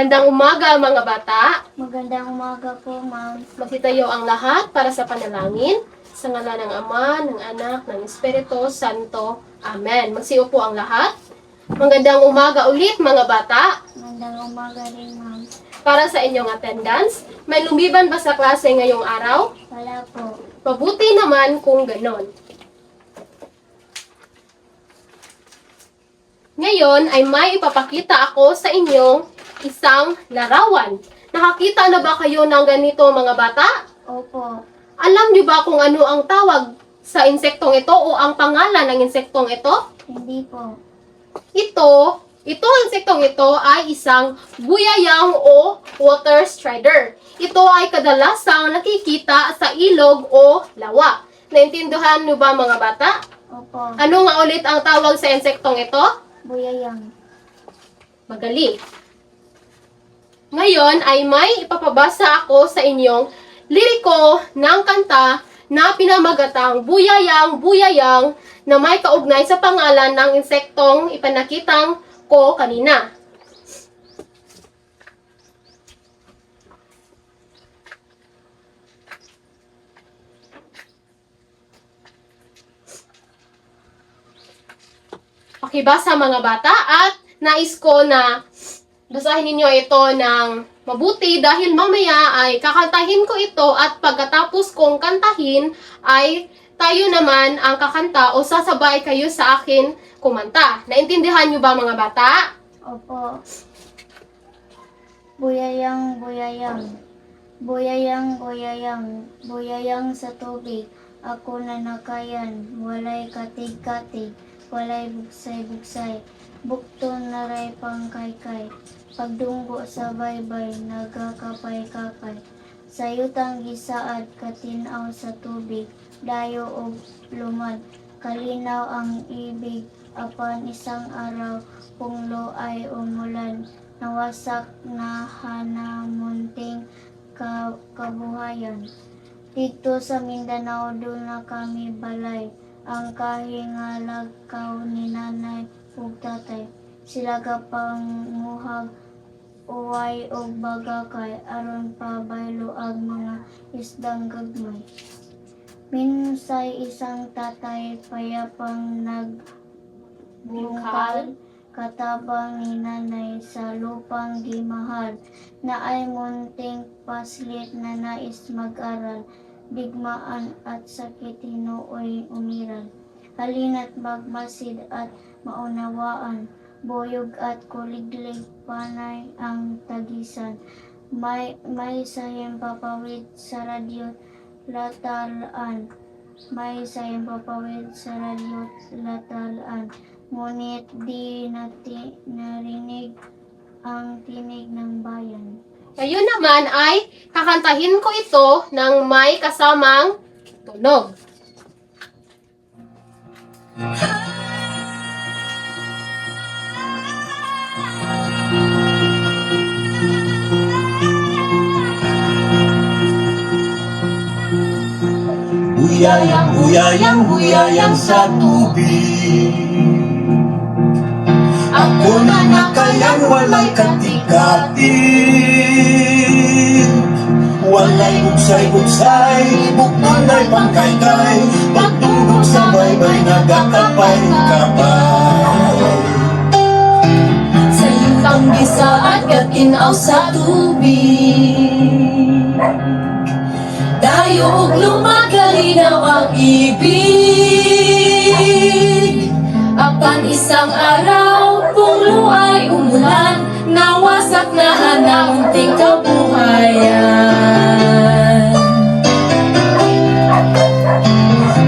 Magandang umaga mga bata. Magandang umaga po, ma'am. Magsitayo ang lahat para sa panalangin. Sa ngalan ng Ama, ng Anak, ng Espiritu Santo. Amen. Magsiupo ang lahat. Magandang umaga ulit mga bata. Magandang umaga rin, ma'am. Para sa inyong attendance, may lumiban ba sa klase ngayong araw? Wala po. Mabuti naman kung ganon. Ngayon ay may ipapakita ako sa inyong isang larawan. Nakakita na ba kayo ng ganito mga bata? Opo. Alam niyo ba kung ano ang tawag sa insektong ito o ang pangalan ng insektong ito? Hindi po. Itong insektong ito ay isang buyayang o water strider. Ito ay kadalasang nakikita sa ilog o lawa. Naintindihan niyo ba mga bata? Opo. Ano nga ulit ang tawag sa insektong ito? Buyayang. Magaling. Ngayon ay may ipapabasa ako sa inyong liriko ng kanta na pinamagatang Buyayang, Buyayang na may kaugnay sa pangalan ng insektong ipanakitang ko kanina. Pakibasa mga bata at nais ko na basahin ninyo ito ng mabuti dahil mamaya ay kakantahin ko ito at pagkatapos kong kantahin ay tayo naman ang kakanta o sasabay kayo sa akin kumanta. Naintindihan nyo ba mga bata? Opo. Buyayang, buyayang. Buyayang, buyayang. Buyayang sa tubig. Ako na nakayan. Walay katig-katig. Walay bugsay-bugsay. Bukton na ray pangkaykay. Pagdunggo sa baybay, nagakapay-kapay. Sayutang gisaad, katinaw sa tubig. Dayo o lumad, kalinaw ang ibig. Apan isang araw, punglo ay umulan. Nawasak na hanamunting kabuhayan. Dito sa Mindanao, doon na kami balay. Ang kahingalagaw ni nanay ug tatay. Sila gapanguhag uway o bagakay aron pa baylo ang mga isdang gagmay. Minsay isang tatay payapang nagbungkal katabang ni nanay sa lupang gimahal na ay munting paslit na nais mag-aral. Digmaan at sakit hinuoy umiral. Halina't magmasid at maunawaan. Boyog at kuliglig panay ang tagisan. May sayang papawid sa radyo latalaan. May sayang papawid sa radyo latalaan. Ngunit di narinig ang tinig ng bayan. Ngayon naman ay kakantahin ko ito ng may kasamang tunog. Buyayang, buyayang, buyayang sa tubig. Ako na nakayan, walay katig-katig. Walay bugsay-bugsay, bukton ay pangkaykay. Pagtungkog sa baybay, nagakapay-kapay. Sa yutang gisaad, katinaw sa tubig. Dayo og lumagalinaw ang ibig. Apan isang araw, punglo ay umulan. Nawasak na ang unting kabuhayan.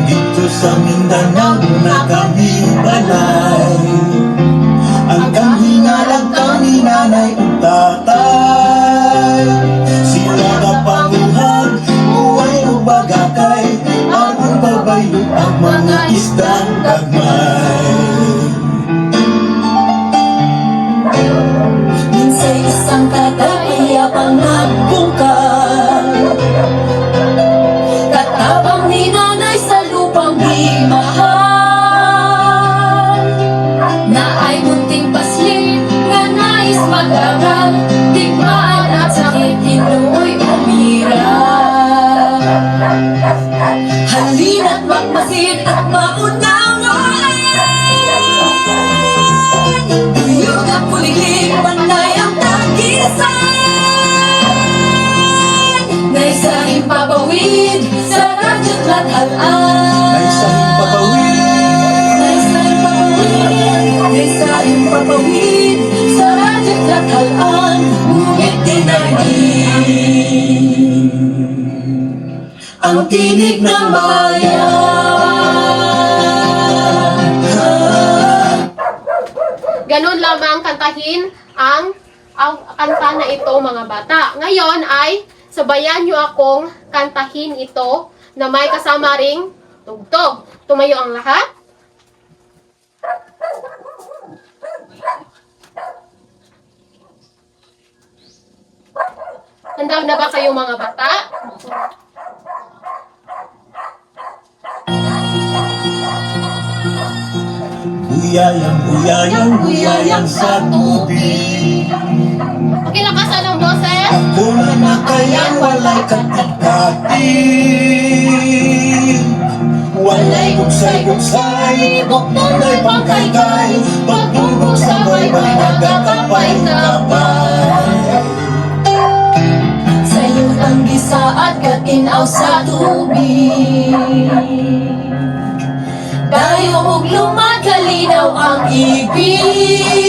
Dito sa Mindanao na kami balay. Ang kahingalagaw ni nanay ug tatay. Sila gapanguhag, uway ug bagakay. Aron pabaylo ang mga isdang gagmay. Minsay isang tatay pang nagbungkal. Katabang ni nanay sa lupang di mahal. Na ay munting paslit nga nais mag-aral. Di papawid sa radyo't latalan. Naisahing papawid, Naisahing papawid sa radyo't latalan, ngunit dinagin ang tinig ng bayan. Ganon lamang kantahin ang kanta na ito, mga bata. Ngayon ay sabayan nyo akong kantahin ito na may kasama ring tugtog. Tumayo ang lahat. Handa na ba kayo, mga bata? buyayang sa tubig. Pakilakasan ang boses. Una na kayang walay katikati, walay gugsay-gugsay, buktunay pangkaykay, pagtubog sa baybay, nagkakapay-kapay. Sa'yo ang gisa at katinaw sa tubig, dayo og lumakalinaw ang ibig.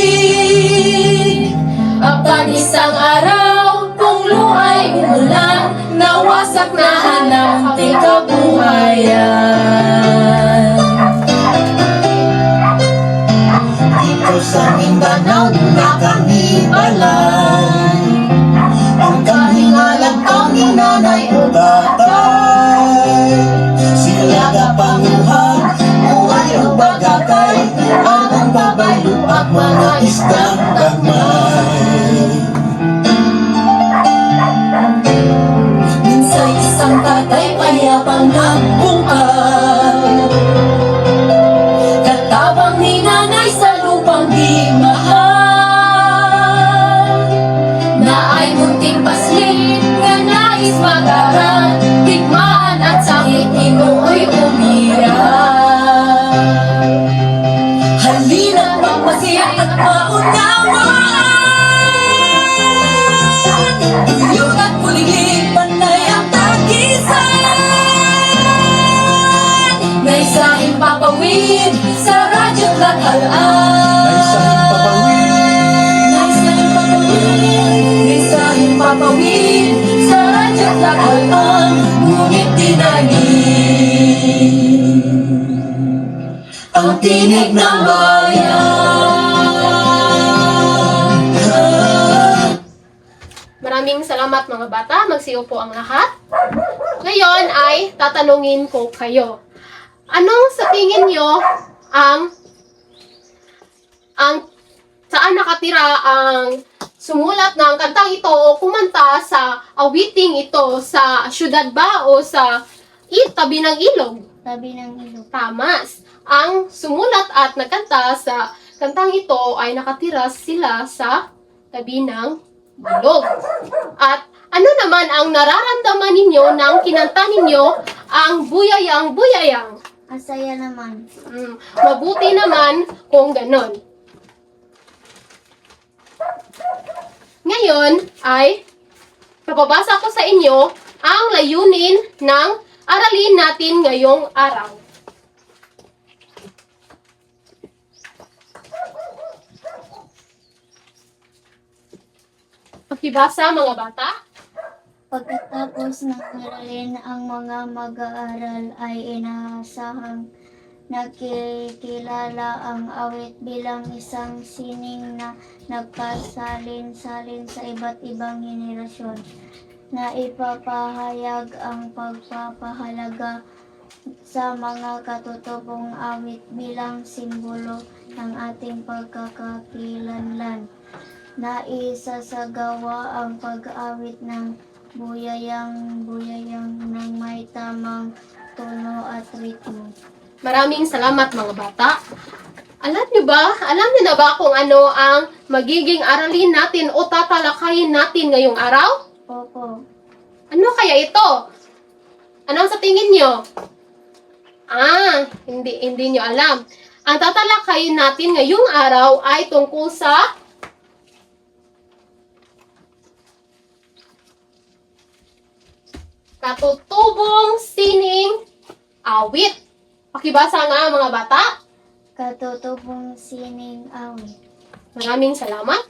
Apan isang araw, kung luay umulan, nawasak na ang ating kabuhayan. Dito sa Mindanao, na kami balay, ang kahingalan kami nanay o tatay. Sila kapanguhan, buhay o bagakay, ang babayo at mga isdang gagmay. Minsay isang tatay payapang nagbungkal, katabang ni nanay sa lupang di mahal, na ay munting paslit nga nais mag-aral, digmaan at sakit inuoy umira. Halina't magpasya at maunawaan, tuyong at kuliglig panay ang tagisan. Naisahing papawid sa radyo't latalan. Naisahing papawid, Naisahing papawid, naisahing papawid sa radyo't latalan, ngunit dinagin ang tinig ng bayan. Maraming salamat, mga bata. Magsiupo ang lahat. Ngayon ay tatanungin ko kayo. Anong sa tingin nyo ang saan nakatira ang sumulat ng kantang ito o kumanta sa awiting ito? Sa syudad ba o sa tabi ng ilog? Tabi ng ilog. Tamas. Ang sumulat at nagkanta sa kantang ito ay nakatira sila sa tabi ng ilog. At ano naman ang nararamdaman ninyo nang kinanta ninyo ang buyayang buyayang? Asaya naman. Mabuti naman kung ganon. Ngayon ay papabasa ko sa inyo ang layunin ng aralin natin ngayong araw. Pakibasa, mga bata. Pagkatapos ng aralin, ang mga mag-aaral ay inaasahang nakikilala ang awit bilang isang sining na nagpasalin-salin sa iba't ibang henerasyon, na ipapahayag ang pagpapahalaga sa mga katutubong awit bilang simbolo ng ating pagkakakilanlan, na isasagawa ang pag-awit ng buyayang-buyayang ng may tamang tono at ritmo. Maraming salamat, mga bata. Alam niyo na ba kung ano ang magiging aralin natin o tatalakayin natin ngayong araw? Opo. Ano kaya ito? Ano sa tingin niyo? Hindi niyo alam. Ang tatalakayin natin ngayong araw ay tungkol sa Katutubong sining awit. Pakibasa nga mga bata. Katutubong sining awit. Maraming salamat.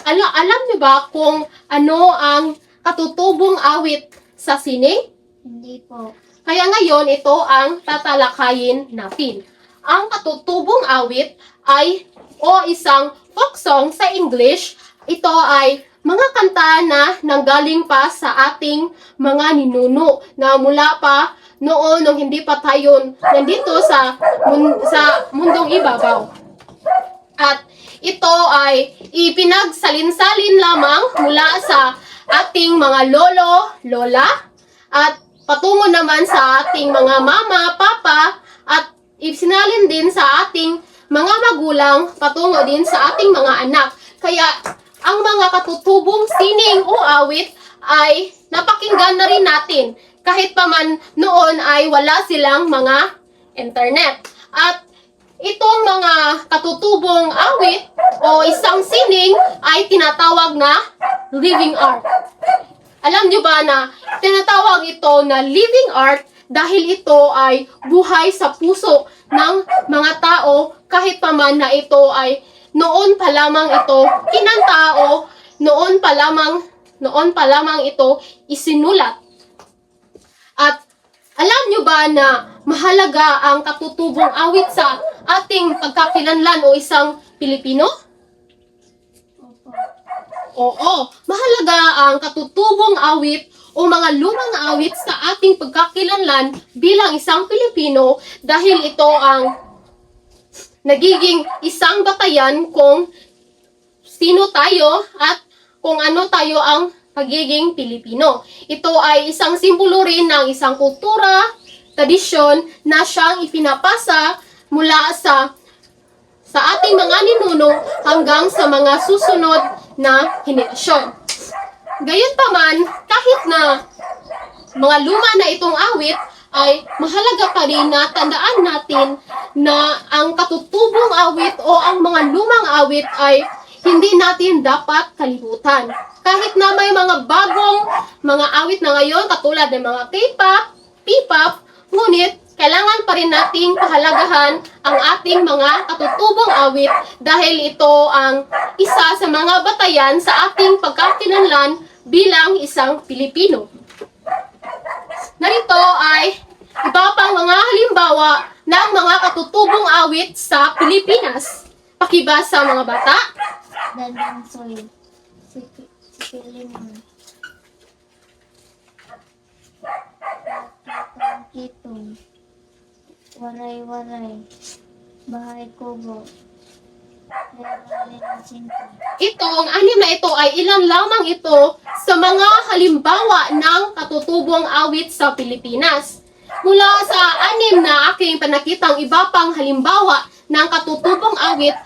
Alam niyo ba kung ano ang katutubong awit sa sining? Hindi po. Kaya ngayon, ito ang tatalakayin natin. Ang katutubong awit ay o isang folk song sa English. Ito ay mga kanta na nanggaling pa sa ating mga ninuno na mula pa noon nung hindi pa tayo nandito sa mundong ibabaw. At ito ay ipinagsalin-salin lamang mula sa ating mga lolo, lola, at patungo naman sa ating mga mama, papa, at isinalin din sa ating mga magulang, patungo din sa ating mga anak. Kaya ang mga katutubong sining o awit ay napakinggan na rin natin. Kahit pa man noon ay wala silang mga internet. At itong mga katutubong awit o isang sining ay tinatawag na living art. Alam nyo ba na tinatawag ito na living art dahil ito ay buhay sa puso ng mga tao kahit pa man na ito ay noon pa lamang ito kinanta o noon pa lamang ito isinulat. At alam nyo ba na mahalaga ang katutubong awit sa ating pagkakilanlan o isang Pilipino? Opo. Oo, mahalaga ang katutubong awit o mga lumang awit sa ating pagkakilanlan bilang isang Pilipino dahil ito ang nagiging isang batayan kung sino tayo at kung ano tayo ang pagiging Pilipino. Ito ay isang simbolo rin ng isang kultura, tradisyon na siyang ipinapasa mula sa ating mga ninuno hanggang sa mga susunod na henerasyon. Gayunpaman, kahit na mga luma na itong awit, ay mahalaga pa rin na tandaan natin na ang katutubong awit o ang mga lumang awit ay hindi natin dapat kalimutan. Kahit na may mga bagong mga awit na ngayon, katulad ng mga K-pop, P-pop, ngunit kailangan pa rin nating pahalagahan ang ating mga katutubong awit dahil ito ang isa sa mga batayan sa ating pagkakinlanlan bilang isang Pilipino. Narito ay iba pang mga halimbawa ng mga katutubong awit sa Pilipinas. Pakibasa mga bata. Dandang soy. Sipilimon. Kitong. Waray-waray. Bahay kubo. Itong anim na ito ay ilan lamang ito sa mga halimbawa ng katutubong awit sa Pilipinas. Mula sa anim na aking panakitang iba pang halimbawa ng katutubong awit,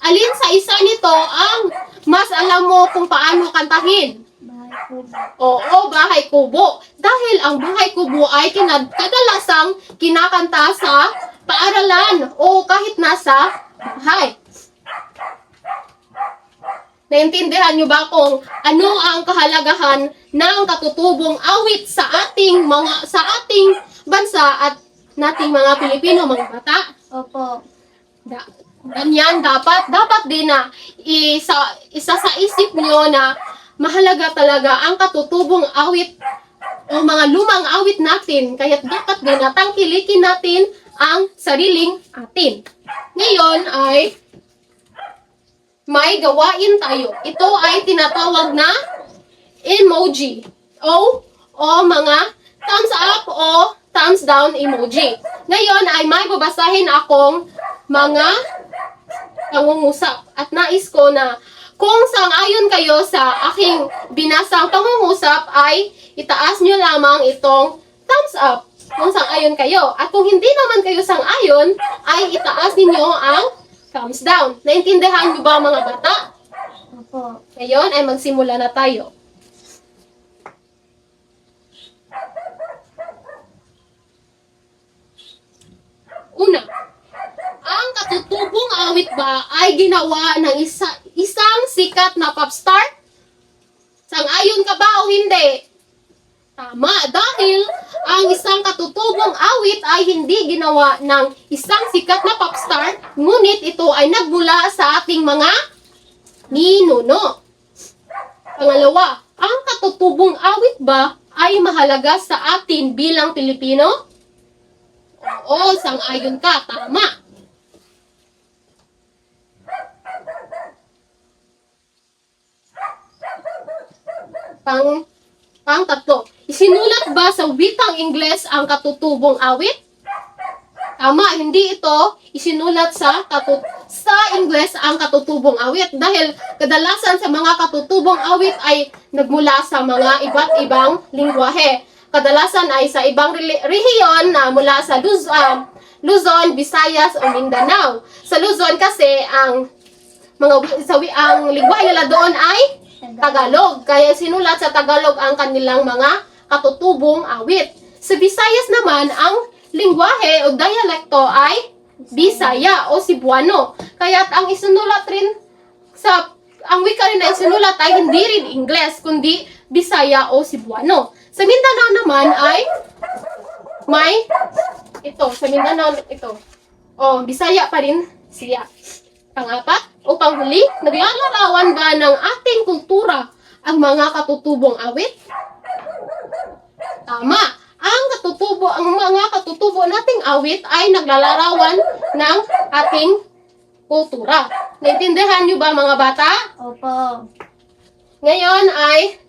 alin sa isa nito ang mas alam mo kung paano kantahin? Bahay kubo. Oo, Bahay Kubo. Dahil ang Bahay Kubo ay kadalasang kinakanta sa paaralan o kahit nasa bahay. Naintindihan nyo ba kung ano ang kahalagahan ng katutubong awit sa ating bansa at nating mga Pilipino, mga bata? Opo. Ganyan dapat din na isa sa isip nyo na mahalaga talaga ang katutubong awit o mga lumang awit natin, kaya dapat din na tangkilikin natin ang sariling atin. Ngayon ay may gawain tayo. Ito ay tinatawag na emoji o mga thumbs up o thumbs down emoji. Ngayon ay may babasahin akong mga pangungusap at nais ko na kung sang-ayon kayo sa aking binasang pangungusap ay itaas nyo lamang itong thumbs up kung sang-ayon kayo. At kung hindi naman kayo sang-ayon, ay itaas ninyo ang thumbs down. Naintindihan nyo ba mga bata? Opo. Ngayon ay magsimula na tayo. Una, ang katutubong awit ba ay ginawa ng isang sikat na pop star? Sang-ayon ka ba o hindi? Tama. Tama, dahil ang isang katutubong awit ay hindi ginawa ng isang sikat na popstar, ngunit ito ay nagmula sa ating mga ninuno. Pangalawa, ang katutubong awit ba ay mahalaga sa atin bilang Pilipino? Oo, sang-ayon ka, tama. Pang-tatlo, isinulat ba sa wikang Ingles ang katutubong awit? Tama, hindi ito isinulat sa Ingles ang katutubong awit dahil kadalasan sa mga katutubong awit ay nagmula sa mga iba't ibang lingwahe. Kadalasan ay sa ibang rehiyon na mula sa Luzon, Visayas o Mindanao. Sa Luzon kasi ang lingwahe nila doon ay Tagalog. Kaya sinulat sa Tagalog ang kanilang mga katutubong awit. Sa Visayas naman, ang lingwahe o dialekto ay Bisaya o Cebuano. Kaya ang isinulat rin ang wika rin na isinulat ay hindi rin Ingles, kundi Bisaya o Cebuano. Sa Mindanao naman ay sa Mindanao ito. Bisaya pa rin siya. Pang-apat o panghuli, naglalarawan ba ng ating kultura ang mga katutubong awit? Tama. Ang mga katutubo nating awit ay naglalarawan ng ating kultura. Naintindihan niyo ba mga bata? Opo. Ngayon ay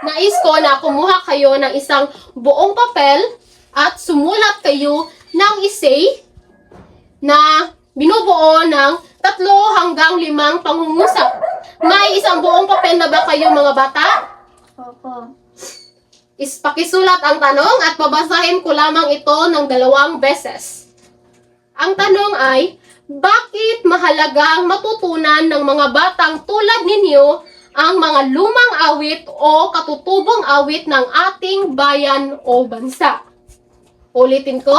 nais ko na kumuha kayo ng isang buong papel at sumulat kayo ng essay na binubuo ng 3 hanggang 5 pangungusap. May isang buong papel na ba kayo mga bata? Opo. Pakisulat ang tanong at babasahin ko lamang ito ng 2 beses. Ang tanong ay, bakit mahalagang matutunan ng mga batang tulad ninyo ang mga lumang awit o katutubong awit ng ating bayan o bansa? Ulitin ko,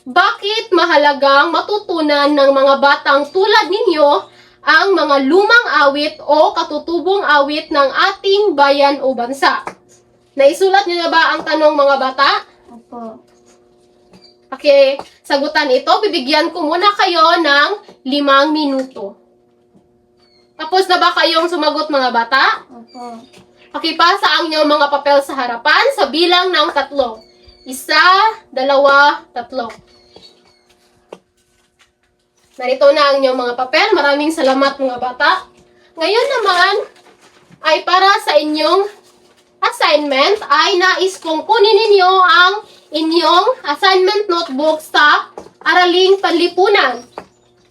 bakit mahalagang matutunan ng mga batang tulad ninyo ang mga lumang awit o katutubong awit ng ating bayan o bansa? Naisulat niyo na ba ang tanong mga bata? Opo. Okay, sagutan ito. Bibigyan ko muna kayo ng 5 minuto. Tapos na ba kayong sumagot mga bata? Opo. Pakipasa ang inyong mga papel sa harapan sa bilang ng 3. 1, 2, 3. Narito na ang inyong mga papel. Maraming salamat mga bata. Ngayon naman ay para sa inyong assignment ay nais kong kunin ninyo ang inyong assignment notebook sa Araling Panlipunan.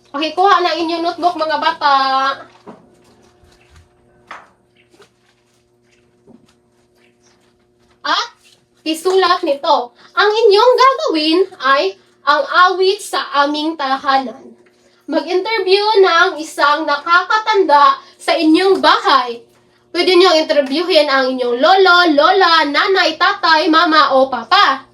Pakikuha ng inyong notebook mga bata. At isulat nito. Ang inyong gagawin ay ang awit sa aming tahanan. Mag-interview ng isang nakakatanda sa inyong bahay. Pwede nyo interviewin ang inyong lolo, lola, nanay, tatay, mama o papa.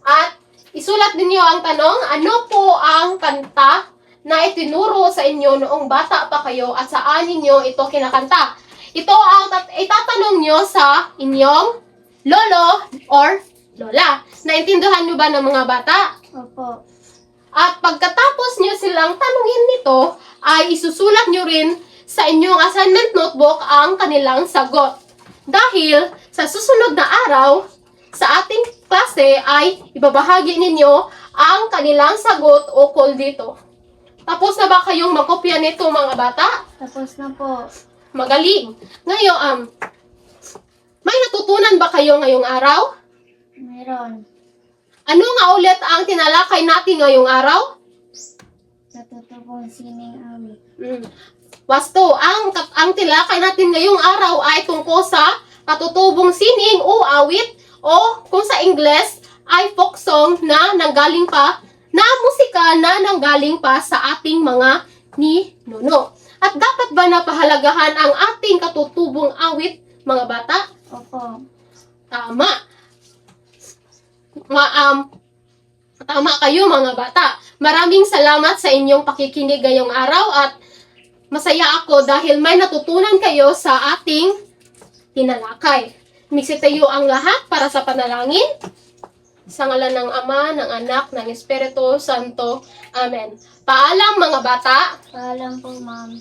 At isulat ninyo ang tanong, ano po ang kanta na itinuro sa inyo noong bata pa kayo at saan ninyo ito kinakanta? Ito ang itatanong nyo sa inyong lolo or lola. Naintindihan nyo ba ng mga bata? Opo. At pagkatapos nyo silang tanungin nito, ay isusulat nyo rin sa inyong assignment notebook ang kanilang sagot. Dahil sa susunod na araw, sa ating klase ay ibabahagi ninyo ang kanilang sagot ukol dito. Tapos na ba kayong makopya nito mga bata? Tapos na po. Magaling. Ngayon, may natutunan ba kayo ngayong araw? Meron. Ano nga ulit ang tinalakay natin ngayong araw? Katutubong sining awit. Wasto, ang tilakay natin ngayong araw ay tungkol sa katutubong sining o awit o kung sa Ingles ay folk song na nanggaling pa na musika na nanggaling pa sa ating mga ninuno. At dapat ba napahalagahan ang ating katutubong awit, mga bata? Opo. Tama. Tama kayo mga bata. Maraming salamat sa inyong pakikinig ngayong araw at masaya ako dahil may natutunan kayo sa ating tinalakay. Migsitayo ang lahat para sa panalangin. Sa ngalan ng Ama, ng Anak, ng Espiritu Santo. Amen. Paalam mga bata. Paalam po, ma'am.